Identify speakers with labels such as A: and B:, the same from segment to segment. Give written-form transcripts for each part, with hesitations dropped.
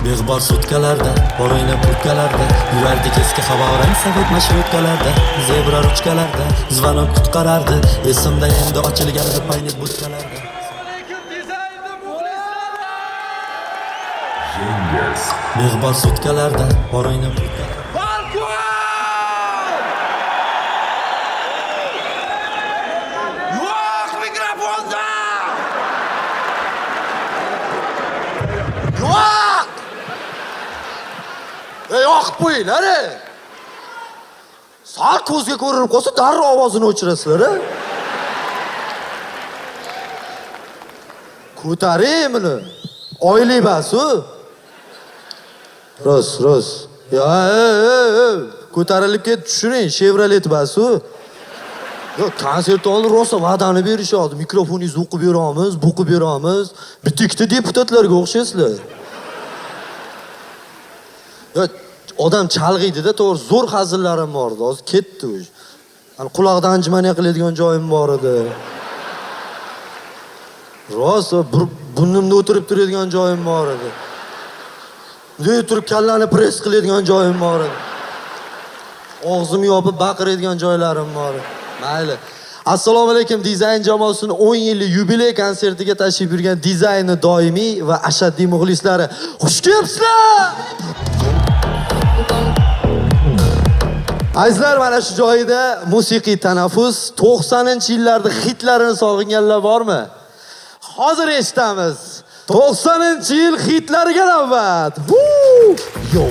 A: Beg'bor sutkalarda, o'ynab kurtkalarda, yurardik eski havorang sovet mashrutkalarda, zebra ruchkalarda, zvonok qutqarardi, esimda endi ochilgandi paynet budkalarda. Beg'bor sutkalarda, o'ynab kurtkalarda.
B: Yo'q mikrofonda! Yo'q! Yoqib qo'yinglar. Sal ko'zga ko'rinib qolsa, darrov ovozini o'chirasizlar. Ko'taring buni. Oylik bas-u. Rost. Ya, ko'tarilib ket, tushiring, Chevrolet bas-u. Yo'q, konsert oldi rosa va'dani berishadi. Mikrofoningizni o'qib beramiz, bo'qib beramiz. Bitta-ikkita deputatlarga o'xshaysizlar. Yo'q, odam chalg'iydi-da, to'g'ri, zo'r hazillarim bor edi. Hozir ketdi u. Ani quloqdan anjimaniya qiladigan joyim bor edi. Rosa burnimda o'tirib turadigan joyim bor edi. Uyda turib kallani press qiladigan joyim bor edi. Og'zimni yopib baqiradigan joylarim bor edi. Mayli. Assalomu alaykum, dizayn jamoasining 10 yillik yubiley konsertiga tashrif buyurgan dizayni doimiy va ashaddiy muxlislari. Xush kelibsizlar! Azizlar, mana shu joyda musiqiy tanaffus 90-yillarda hitlarini sog'inganlar bormi? Hozir eshitamiz. 90-yil hitlariga navbat. Yo.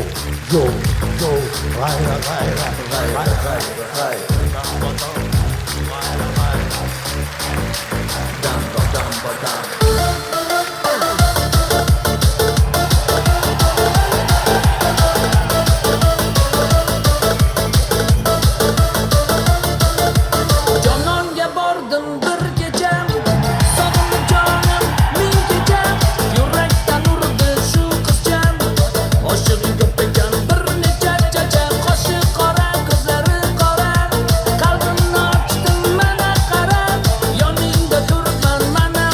C: Jononga bordim bir kecha, sog'inib jonim ming kecha, yurakdan urdi shu qizcham, oshig'i ko'p ekan bir necha chacha, qoshi qora, ko'zlari qora, qalbimni ochdim mana qarab, yoningda turibman mana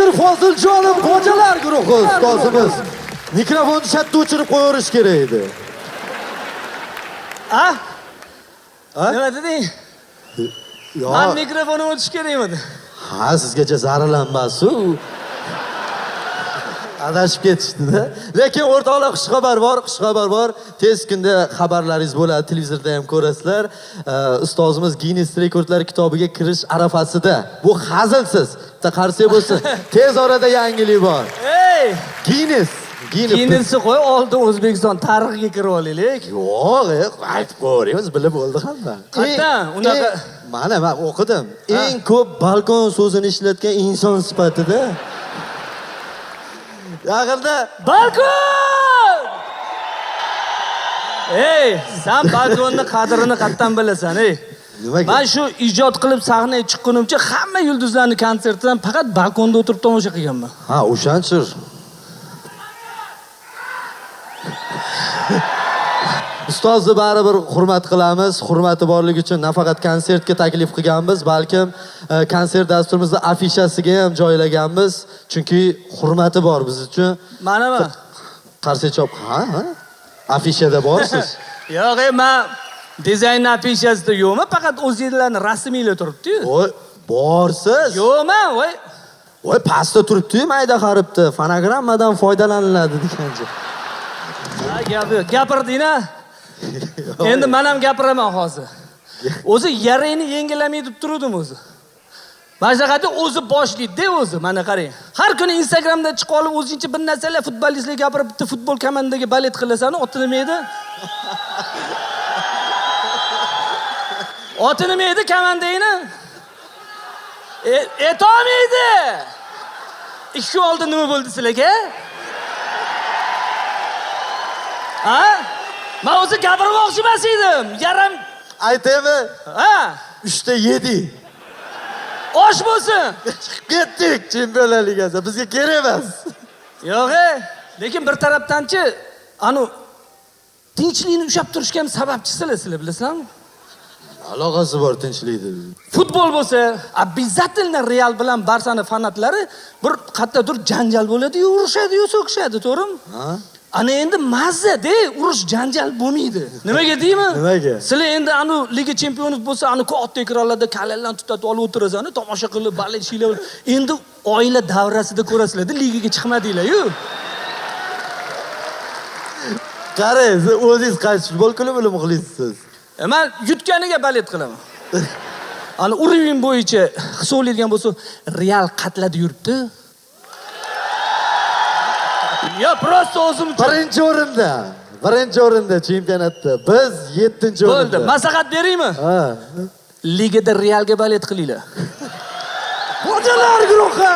B: Zokir Foziljonov xo'jalar guruhi ustozimiz. Mikrofonni shatda o'chirib qo'yarish kerak edi.
D: Ah?
B: Ha?
D: Nima deding? Men mikrofonni o'tish kerakmidi?
B: Ha, sizgacha zaralanmas-ku. Adashib ketishdi-da. Lekin o'rtoqlar, xushxabar bor. Tez kunda xabarlaringiz bo'ladi, televizorda ham ko'rasizlar. Ustozimiz Guinness rekordlar kitobiga kirish arafasida. Bu hazilsiz. Bitta qarsak bo'lsin. Tez orada yangilik bor.
D: Ey!
B: Guinness.
D: Qo'y, oldin O'zbekiston tarixiga kirib olaylik.
B: Yo'q, aytib ko'ramiz, bilib bo'ldi hamma.
D: Qayerdan? Unaqa
B: Mana men o'qidim. Eng ko'p balkon so'zini ishlatgan inson sifatida. Yaqinda
D: balkon! Ey, sen balkonni qadrini qayerdan bilasan, ey?
B: Nimaga?
D: Men shu ijod qilib sahnaga chiqqunimcha hamma yulduzlarning konsertidan faqat balkonda o'tirib tomosha qilganman.
B: Ha, o'shanchir. Ustozni baribir hurmat qilamiz. Hurmati borligi uchun nafaqat konsertga taklif qilganmiz, balkim konsert dasturimizda afishasiga ham joylaganmiz. Chunki hurmati bor biz uchun.
D: Manami?
B: Qarshi chop, ha? Afishada borsiz.
D: Yo'q, men dizayn afishasida yo'qman, faqat o'zingizlarning rasminglar turibdi-yu.
B: Voy, borsiz.
D: Yo'qman, voy.
B: Voy, pastda turibdi-yu, mayda qaribdi. Fonogrammadan foydalaniladi degancha.
D: Ha, gapirding-a? Endi men ham gapiraman hozir. O'zi yarangni yengilamay deb turdim o'zi. Mashaqati o'zi boshlaydi-da o'zi. Mana qarang. Har kuni Instagramda chiqib olib o'zingcha bir narsalar futbolistlar gapirib bitta futbol komandaga balet qilasan, oti nima edi? Oti nima edi komandangni? Etomaydi. 2 kun oldin nima bo'ldi sizlarga? Ha? Men o'zi gapirmoqchi emas edim. Yaram
B: Aytaymi?
D: ha,
B: 3 7.
D: osh bo'lsin.
B: Chiqib ketdik Chempionlar Ligasi. Bizga kerak emas.
D: Yo'q, lekin bir tarafdanchi anu tinchlikni ushlab turishga ham sababchisilar, sizlar bilasizlarmi?
B: Aloqasi bor tinchlikda.
D: Futbol bo'lsa, обязательно Real bilan Barsaning fanatlari bir qayerdadir janjal bo'ladi-yu, urushadi-yu, so'kishadi, to'g'rimi?
B: Ha?
D: Ana endi mazza-da, urush janjal bo'lmaydi. Nimaga deymi?
B: Nimaga?
D: Sizlar endi anu liga chempioni bo'lsa, anu katta ekranlarda kallarlarni tutatib olib o'tirasizlar, tomosha qilib, balet shiylar. Endi oila davrasida ko'rasizlar-da, ligaga chiqmadinglar-yu.
B: Qarang, siz o'zingiz qaysi futbol klubini muxlisiz?
D: Men yutganiga balet qilaman. Ana uroving bo'yicha hisoblaydigan bo'lsa, Real qatlada yuribdi. Ya prosta o'zim uchun.
B: Birinchi o'rinda chempionatda. Biz 7-o'rinda.
D: Bo'ldi. Maslahat beraymi?
B: Ha.
D: Ligada Realga balet qilinglar.
B: Xo'jalar guruhi!